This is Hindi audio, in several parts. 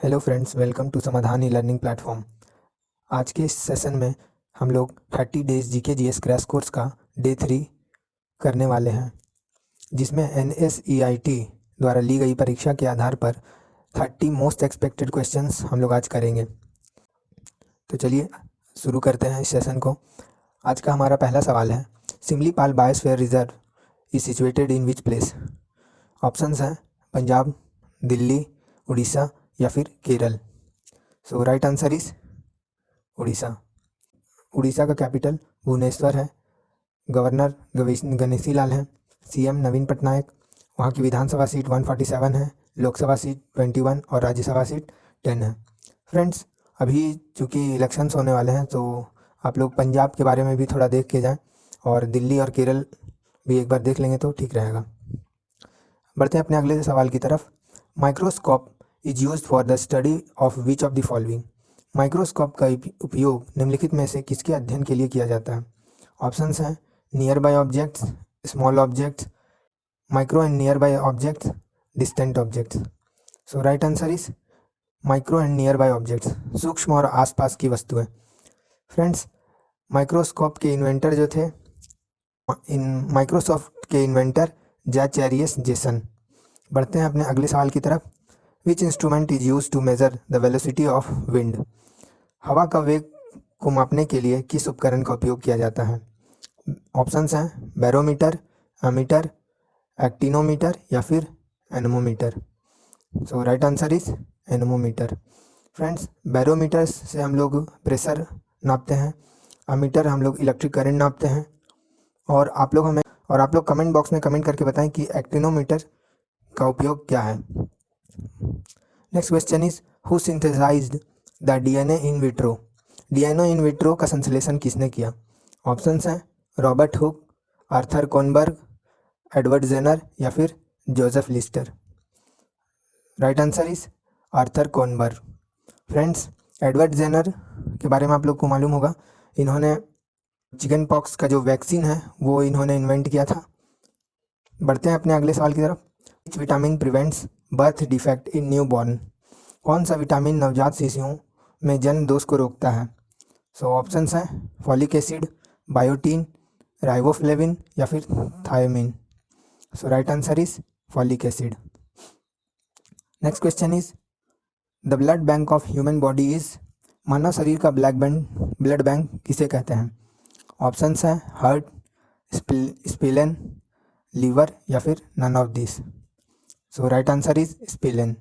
हेलो फ्रेंड्स, वेलकम टू समाधान ई लर्निंग प्लेटफॉर्म। आज के इस सेशन में हम लोग 30 days GK GS crash course का डे 3 करने वाले हैं, जिसमें NSEIT द्वारा ली गई परीक्षा के आधार पर 30 मोस्ट एक्सपेक्टेड क्वेश्चंस हम लोग आज करेंगे। तो चलिए शुरू करते हैं इस सेशन को। आज का हमारा पहला सवाल है, Similipal biosphere reserve is situated in which place. Options हैं पंजाब, दिल्ली, उड़ीसा या फिर Kerala. So right answer is Orissa. Orissa का कैपिटल भुवनेश्वर है। गवर्नर गणेशी लाल हैं। CM नवीन पटनायक। वहाँ की विधानसभा सीट 147 है, लोकसभा सीट 21 और राज्यसभा सीट 10 है। फ्रेंड्स, अभी चूँकि इलेक्शंस होने वाले हैं तो आप लोग पंजाब के बारे में भी थोड़ा देख के जाएं और दिल्ली और केरल भी एक बार देख लेंगे तो ठीक रहेगा। बढ़ते हैं अपने अगले सवाल की तरफ। Microscope is use for the study of which of the following. Microscope का उपयोग निम्नलिखित में से किसके अध्ययन के लिए किया जाता है। ऑप्शंस हैं near by objects, small objects, micro and near by objects, distant objects. So right answer is micro and near by objects, सूक्ष्म और आसपास की वस्तुएं। फ्रेंड्स, माइक्रोस्कोप के इन्वेंटर जो थे, माइक्रोसॉफ्ट के इन्वेंटर जैचेरियस जेसन। बढ़ते हैं अपने अगले सवाल की तरफ। Which instrument is use to measure the velocity of wind. हवा का वेग को मापने के लिए किस उपकरण का उपयोग किया जाता है। ऑप्शंस हैं बैरोमीटर, एमीटर, एक्टिनोमीटर या फिर anemometer. So right answer is anemometer. Friends, barometer से हम लोग प्रेशर नापते हैं, एमीटर हम लोग इलेक्ट्रिक करंट नापते हैं। और आप लोग कमेंट बॉक्स में कमेंट करके बताएं कि एक्टिनोमीटर का उपयोग क्या है। Next question is who synthesised the DNA in vitro. DNA in vitro का संश्लेषण किसने किया। ऑप्शंस हैं Robert Hooke, Arthur Kornberg, Edward Jenner या फिर Joseph Lister. Right answer is Arthur Kornberg. Friends, Edward Jenner के बारे में आप लोग को मालूम होगा, इन्होंने चिकन पॉक्स का जो वैक्सीन है वो इन्होंने इन्वेंट किया था। बढ़ते हैं अपने अगले सवाल की तरफ। Which vitamin prevents birth defect in new born. कौन सा विटामिन नवजात शिशुओं में जन्म दोष को रोकता है। सो ऑप्शंस हैं फॉलिक एसिड, बायोटीन, राइबोफ्लेविन या फिर thiamine. So right answer is folic acid. Next question is the blood bank of human body is. मानव शरीर का ब्लड बैंक किसे कहते हैं। ऑप्शंस हैं हार्ट, स्प्लेन, लीवर या फिर none of this. So right answer is spleen.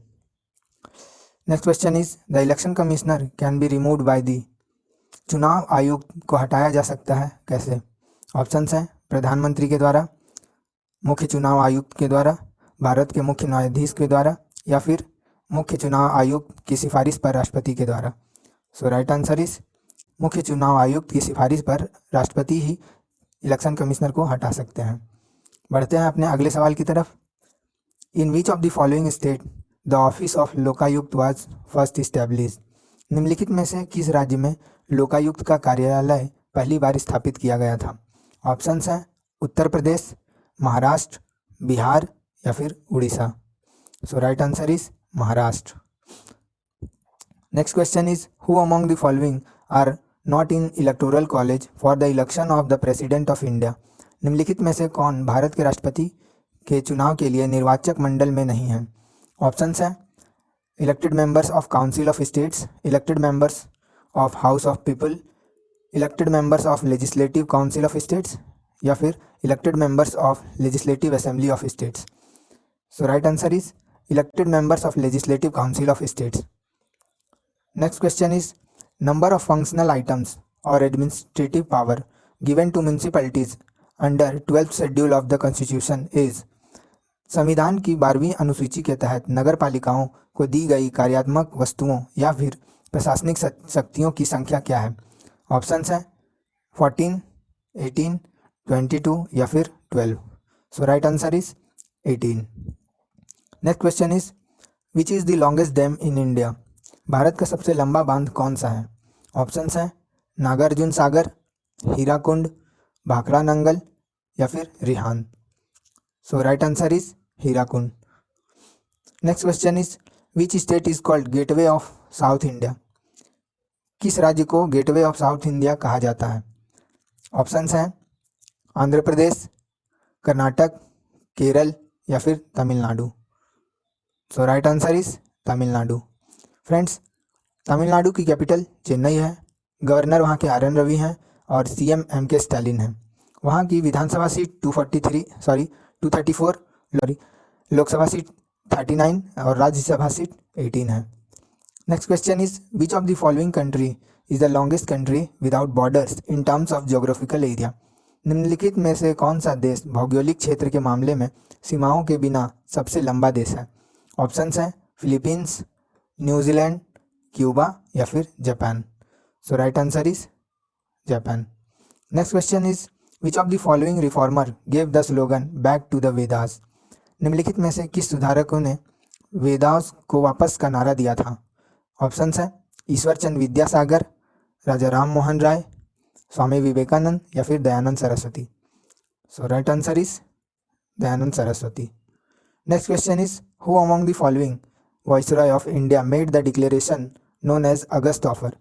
Next question is the election commissioner can be removed by the. चुनाव आयुक्त को हटाया जा सकता है कैसे। ऑप्शंस हैं प्रधानमंत्री के द्वारा, मुख्य चुनाव आयुक्त के द्वारा, भारत के मुख्य न्यायाधीश के द्वारा या फिर मुख्य चुनाव आयुक्त की सिफारिश पर राष्ट्रपति के द्वारा। सो राइट आंसर इज मुख्य चुनाव आयुक्त की सिफारिश पर राष्ट्रपति ही इलेक्शन कमिश्नर को हटा सकते हैं। बढ़ते हैं अपने अगले सवाल की तरफ। In which of the following state the office of Lokayukta was first establish. निम्नलिखित में से किस राज्य में लोकायुक्त का कार्यालय पहली बार स्थापित किया गया था। ऑप्शंस हैं उत्तर प्रदेश, महाराष्ट्र, बिहार या फिर Orissa. So right answer is Maharashtra. Next question is who among the following are not in electoral college for the election of the president of India. निम्नलिखित में से कौन भारत के राष्ट्रपति के चुनाव के लिए निर्वाचक मंडल में नहीं है। ऑप्शंस हैं elected members of council of states, elected members of house of people, elected members of legislative council of states या फिर elected members of legislative assembly of states. So right answer is elected members of legislative council of states. Next question is number of functional items और administrative power given to municipalities under 12th schedule of the constitution is. संविधान की 12वीं अनुसूची के तहत नगर पालिकाओं को दी गई कार्यात्मक वस्तुओं या फिर प्रशासनिक शक्तियों की संख्या क्या है। ऑप्शंस हैं 14, 18, 22 या फिर 12। So right answer is 18। Next question is which is the longest dam in India. Bharat का सबसे लंबा बांध कौन सा है। ऑप्शंस हैं नागार्जुन सागर, हीराकुंड, भाखड़ा नंगल या फिर Rihand. So right answer is Hirakud. Next question is which state is called gateway of south India? किस राज्य को गेटवे ऑफ साउथ इंडिया कहा जाता है? ऑप्शंस हैं आंध्र प्रदेश, कर्नाटक, केरल या फिर Tamil Nadu. So right answer is Tamil Nadu. Friends, Tamil Nadu की कैपिटल चेन्नई है, गवर्नर वहाँ के आर एन रवि हैं और सीएम एम के स्टालिन हैं। वहाँ की विधानसभा सीट 234, लोकसभा सीट 39 और राज्यसभा सीट 18 है। Next question is which of the following country is the longest country without borders in terms of geographical area? निम्नलिखित में से कौन सा देश भौगोलिक क्षेत्र के मामले में सीमाओं के बिना सबसे लंबा देश है? ऑप्शंस हैं फिलीपींस, न्यूजीलैंड, क्यूबा या फिर Japan. So right answer is Japan. Next question is which of the following reformer gave the slogan back to the Vedas? निम्नलिखित में से किस सुधारकों ने वेदास को वापस का नारा दिया था? ऑप्शंस हैं ईश्वर चंद्र विद्यासागर, राजा राम मोहन राय, स्वामी विवेकानंद या फिर Dayanand Saraswati. So right answer is Dayanand Saraswati. Next question is who among the following viceroy of India made the declaration known as August offer?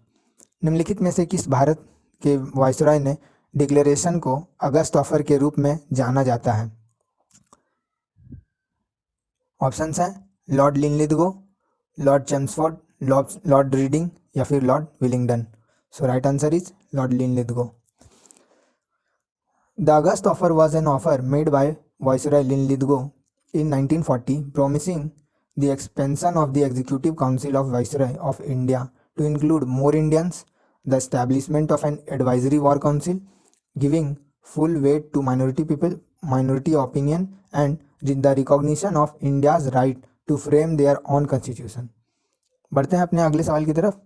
निम्नलिखित में से किस भारत के वाइसरॉय ने डिक्लेरेशन को अगस्त ऑफर के रूप में जाना जाता है? ऑप्शंस हैं Lord Linlithgow, Lord Chelmsford, Lord reading या फिर Lord Willingdon. So right answer is Lord Linlithgow. The August offer was an offer made by viceroy Linlithgow in 1940 promising the expansion of the Executive Council of Viceroy of India to include more Indians, the establishment of an advisory war council, giving full weight to minority opinion and the recognition of India's right to frame their own constitution. बढ़ते हैं अपने अगले सवाल की तरफ।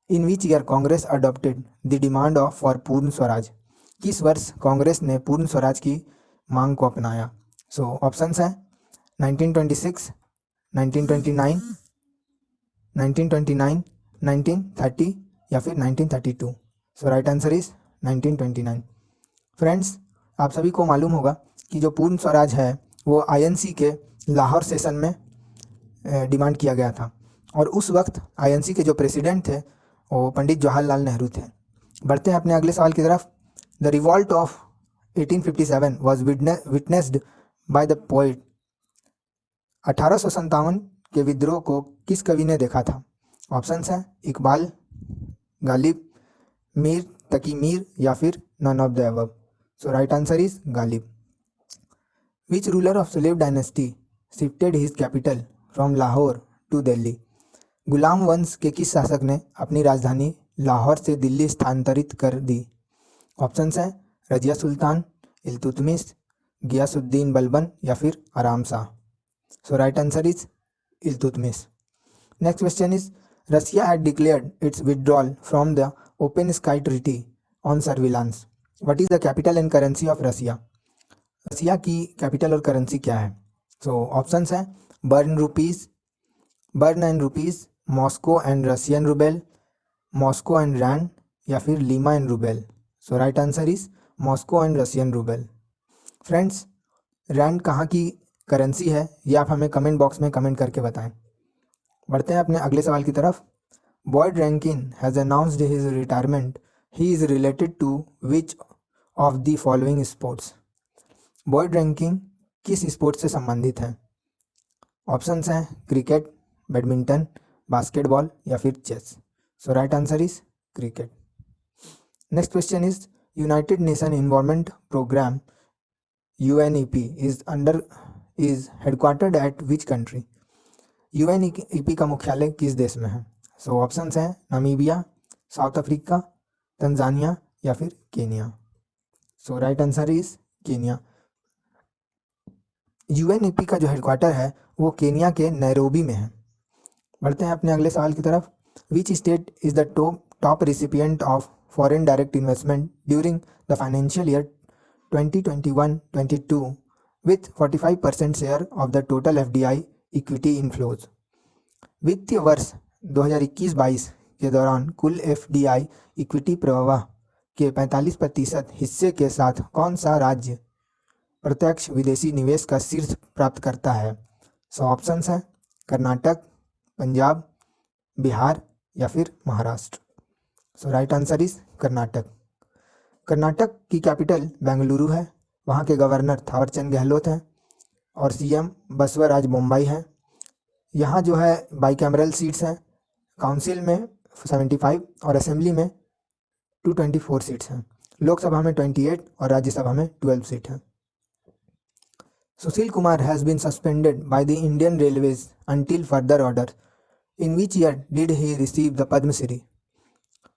In which year Congress adopted the demand of for Purna Swaraj? किस वर्ष कांग्रेस ने पूर्ण स्वराज की मांग को अपनाया? सो ऑप्शंस हैं 1926, 1929, 1929, 1930 या फिर 1932। सो राइट आंसर इज 1929। फ्रेंड्स, आप सभी को मालूम होगा कि जो पूर्ण स्वराज है वो आईएनसी के लाहौर सेशन में डिमांड किया गया था और उस वक्त आईएनसी के जो प्रेसिडेंट थे वो पंडित जवाहरलाल नेहरू थे। बढ़ते हैं अपने अगले सवाल की तरफ। The revolt of 1857 was witnessed by the poet. 1857 के विद्रोह को किस कवि ने देखा था? ऑप्शंस हैं इकबाल, गालिब, मीर तकी मीर या फिर none of the above. So right answer is Ghalib. Which ruler of slave dynasty shifted his capital from Lahore to Delhi? गुलाम वंश के किस शासक ने अपनी राजधानी लाहौर से दिल्ली स्थानांतरित कर दी? ऑप्शंस हैं रजिया सुल्तान, इल्तुतमिश, गियासुद्दीन बलबन या फिर Aram Shah. So right answer is Iltutmish. Next question is Russia had declared its withdrawal from the open sky treaty on surveillance. What is the capital and currency of Russia? Russia की कैपिटल और करेंसी क्या है? सो ऑप्शंस हैं Bern and rupees, Moscow and Russian rouble, Moscow and rand या फिर Lima and rouble. So right answer is Moscow and Russian rouble. Friends, rand कहाँ की करेंसी है ये आप हमें कमेंट बॉक्स में कमेंट करके बताएं। बढ़ते हैं अपने अगले सवाल की तरफ। Boyd Rankin has announced his retirement. He is related to which of the following sports? Boyd ranking किस स्पोर्ट से संबंधित है? ऑप्शंस हैं क्रिकेट, बैडमिंटन, बास्केटबॉल या फिर chess. So right answer is cricket. Next question is united nation environment programme UNEP is headquartered at which country? UNEP का मुख्यालय किस देश में है? सो ऑप्शंस हैं नामीबिया, साउथ अफ्रीका, तंजानिया या फिर Kenya. So right answer is Kenya. UNEP का जो हेडक्वार्टर है वो केनिया के नैरोबी में है। बढ़ते हैं अपने अगले सवाल की तरफ। विच state is the top recipient of foreign direct investment during the financial year 2021-22 with 45% share of the total FDI equity inflows? वित्तीय वर्ष 2021-22 के दौरान कुल FDI इक्विटी प्रवाह के 45% हिस्से के साथ कौन सा राज्य प्रत्यक्ष विदेशी निवेश का शीर्ष प्राप्त करता है? सो ऑप्शंस हैं कर्नाटक, पंजाब, बिहार या फिर Maharashtra? So right answer is Karnataka. Karnataka की कैपिटल बेंगलुरु है, वहाँ के गवर्नर थावरचंद गहलोत हैं और सीएम बसवराज बोम्मई हैं। यहाँ जो है बाईकैमरल सीट्स हैं, काउंसिल में 75 और असेंबली में 224 सीट्स हैं। लोकसभा में 28 और राज्यसभा में 12 सीट हैं। Sushil Kumar has been suspended by the Indian Railways until further order. In which year did he receive the Padma Shri?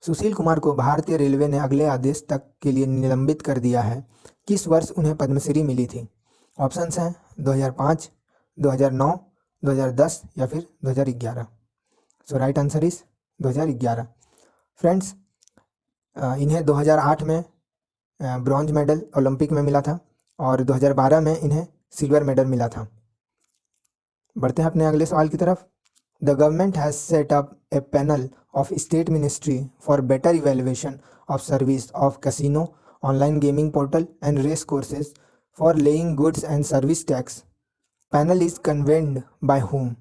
Sushil Kumar को भारतीय रेलवे ने अगले आदेश तक के लिए निलंबित कर दिया है। किस वर्ष उन्हें पद्मश्री मिली थी? ऑप्शंस हैं 2005, 2009, 2010 या फिर 2011। सो राइट आंसर इज 2011। फ्रेंड्स, इन्हें 2008 में ब्रॉन्ज मेडल ओलंपिक में मिला था और 2012 में इन्हें सिल्वर मेडल मिला था। बढ़ते हैं अपने अगले सवाल की तरफ। The government has set up a panel of state ministry for better evaluation of service of casino, online gaming portal and race courses for levying goods and service tax. Panel is convened by home?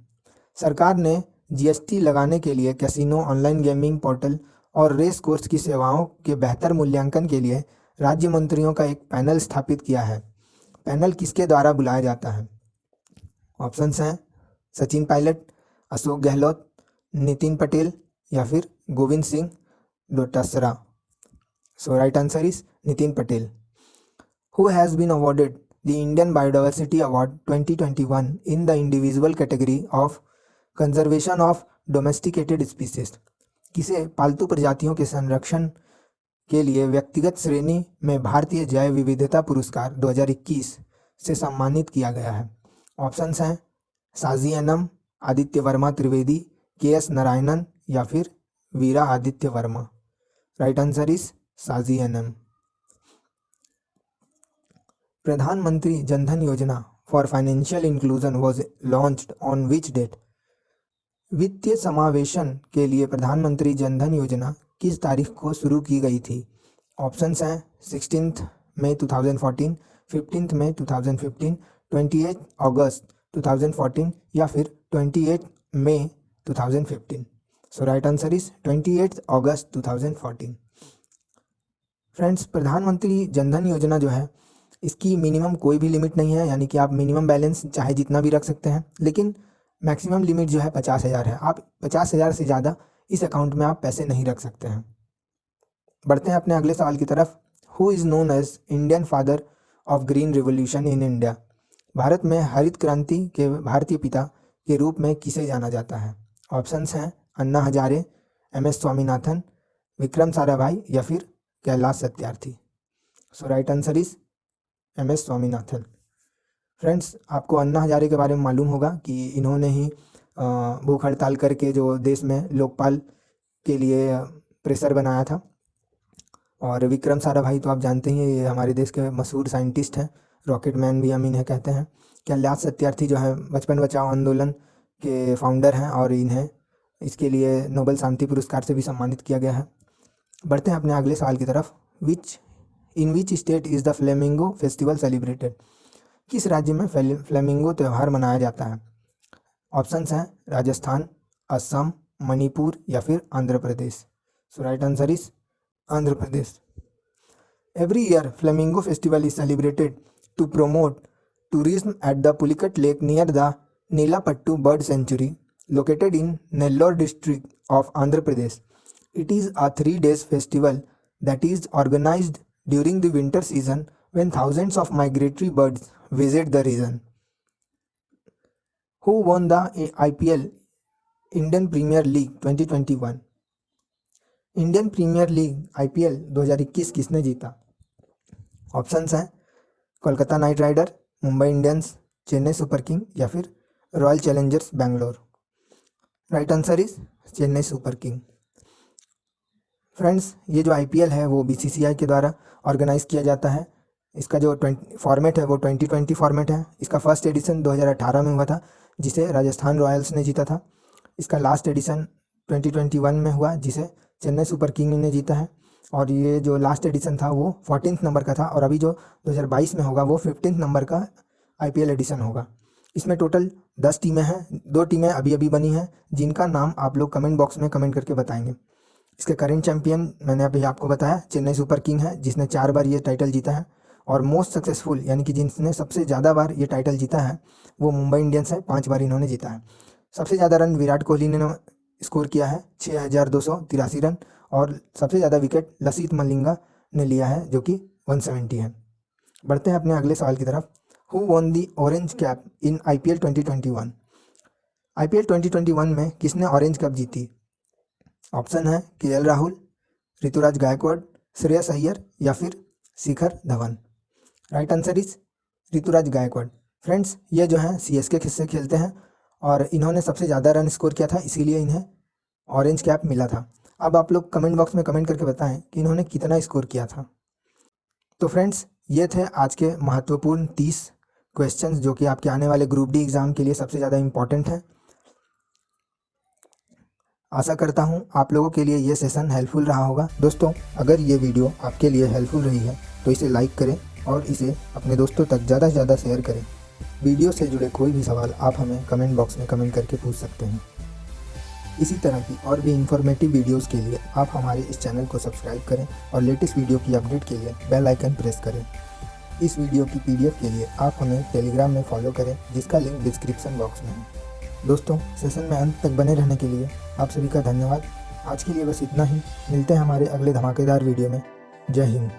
सरकार ने जीएसटी लगाने के लिए कैसीनो, ऑनलाइन गेमिंग पोर्टल और रेस कोर्स की सेवाओं के बेहतर मूल्यांकन के लिए राज्य मंत्रियों का एक पैनल स्थापित किया है। पैनल किसके द्वारा बुलाया जाता है? ऑप्शंस हैं सचिन पायलट, अशोक गहलोत, नितिन पटेल या फिर Govind Singh Dotasra. So right answer is Nitin Patel. Who has been awarded the Indian biodiversity award 2021 in the individual category of conservation of domesticated species? किसे पालतू प्रजातियों के संरक्षण के लिए व्यक्तिगत श्रेणी में भारतीय जैव विविधता पुरस्कार 2021 से सम्मानित किया गया है? ऑप्शंस हैं साजी एनम, आदित्य वर्मा त्रिवेदी, के.एस. नारायणन या फिर Veera Aditya Varma. Right answer is Saji Enam. Pradhan Mantri Jan Dhan Yojana for financial inclusion was launched on which date? वित्तीय समावेशन के लिए प्रधानमंत्री जनधन योजना किस तारीख को शुरू की गई थी? ऑप्शंस हैं 16 मई 2014, 15 मई 2015, 28 अगस्त 2014 या फिर 28 मई 2015। सो राइट आंसर इज 28 अगस्त 2014। फ्रेंड्स, प्रधानमंत्री जनधन योजना जो है इसकी मिनिमम कोई भी लिमिट नहीं है, यानी कि आप मिनिमम बैलेंस चाहे जितना भी रख सकते हैं, लेकिन मैक्सिमम लिमिट जो है 50,000 है। आप 50,000 से ज़्यादा इस अकाउंट में आप पैसे नहीं रख सकते हैं। बढ़ते हैं अपने अगले सवाल की तरफ। Who is known as Indian father of green revolution in India? भारत में हरित क्रांति के भारतीय पिता के रूप में किसे जाना जाता है? ऑप्शंस हैं अन्ना हजारे, एम.एस. स्वामीनाथन, विक्रम साराभाई या फिर Kailash Satyarthi. So right answer is M S. Swaminathan. Friends, आपको अन्ना हजारे के बारे में मालूम होगा कि इन्होंने ही भूख हड़ताल करके जो देश में लोकपाल के लिए प्रेशर बनाया था। और विक्रम साराभाई तो आप जानते ही हैं, ये हमारे देश के मशहूर साइंटिस्ट हैं, रॉकेट मैन भी हम इन्हें कहते हैं। कैलाश सत्यार्थी जो है बचपन बचाओ आंदोलन के फाउंडर हैं और इन्हें इसके लिए नोबेल शांति पुरस्कार से भी सम्मानित किया गया है। बढ़ते हैं अपने अगले सवाल की तरफ। In which state is the flamingo festival celebrated? किस राज्य में फ्लेमिंगो त्यौहार मनाया जाता है? ऑप्शंस हैं राजस्थान, असम, मणिपुर या फिर Andhra Pradesh. So right answer is Andhra Pradesh. Every year flamingo festival is celebrated to promote tourism at the Pulicat Lake near the Nilapattu Bird Sanctuary located in Nellore district of Andhra Pradesh. It is a 3 day festival that is organized during the winter season when thousands of migratory birds visit the region. Who won the IPL Indian Premier League 2021? Indian Premier League IPL 2021 किसने जीता? ऑप्शंस हैं Kolkata knight rider, Mumbai Indians, Chennai super king या फिर royal challengers Bangalore. Right answer is Chennai super king. Friends, ये जो IPL है वो BCCI के द्वारा ऑर्गेनाइज किया जाता है। इसका जो फॉर्मेट है वो 2020 फॉर्मेट है। इसका फर्स्ट एडिशन 2018 में हुआ था जिसे राजस्थान रॉयल्स ने जीता था। इसका लास्ट एडिशन 2021 में हुआ जिसे चेन्नई सुपर किंग ने जीता है। और ये जो लास्ट एडिशन था वो 14th नंबर का था और अभी जो 2022 में होगा वो 15th नंबर का IPL एडिशन होगा। इसमें टोटल 10 टीमें हैं, 2 टीमें अभी अभी बनी हैं जिनका नाम आप लोग कमेंट बॉक्स में कमेंट करके बताएंगे। इसके करंट चैंपियन मैंने अभी आपको बताया चेन्नई सुपर किंग है, जिसने 4 बार ये टाइटल जीता है। और मोस्ट सक्सेसफुल यानी कि जिसने सबसे ज़्यादा बार ये टाइटल जीता है वो मुंबई इंडियंस है, 5 बार इन्होंने जीता है। सबसे ज़्यादा रन विराट कोहली ने स्कोर किया है 6283 रन, और सबसे ज़्यादा विकेट लसित मलिंगा ने लिया है जो कि 170 है। बढ़ते हैं अपने अगले सवाल की तरफ। Who won the orange cap in IPL 2021? IPL 2021 में किसने ऑरेंज कैप जीती? ऑप्शन है KL राहुल, ऋतुराज गायकवाड़, श्रेयस अय्यर या फिर Shikhar Dhawan. Right answer is Ruturaj Gaikwad. Friends, ये जो है CSK से खेलते हैं और इन्होंने सबसे ज़्यादा रन स्कोर किया था, इसीलिए इन्हें ऑरेंज कैप मिला था। अब आप लोग कमेंट बॉक्स में कमेंट करके बताएं कि इन्होंने कितना स्कोर किया था। तो फ्रेंड्स, ये थे आज के महत्वपूर्ण 30 क्वेश्चंस जो कि आपके आने वाले ग्रुप डी एग्ज़ाम के लिए सबसे ज़्यादा इम्पॉर्टेंट है। आशा करता हूँ आप लोगों के लिए ये सेशन हेल्पफुल रहा होगा। दोस्तों, अगर ये वीडियो आपके लिए हेल्पफुल रही है तो इसे लाइक करें और इसे अपने दोस्तों तक ज़्यादा से ज़्यादा शेयर करें। वीडियो से जुड़े कोई भी सवाल आप हमें कमेंट बॉक्स में कमेंट करके पूछ सकते हैं। इसी तरह की और भी इंफॉर्मेटिव वीडियोस के लिए आप हमारे इस चैनल को सब्सक्राइब करें और लेटेस्ट वीडियो की अपडेट के लिए बेल आइकन प्रेस करें। इस वीडियो की PDF के लिए आप हमें टेलीग्राम में फॉलो करें, जिसका लिंक डिस्क्रिप्शन बॉक्स में है। दोस्तों, सेशन में अंत तक बने रहने के लिए आप सभी का धन्यवाद। आज के लिए बस इतना ही। मिलते हैं हमारे अगले धमाकेदार वीडियो में। जय हिंद।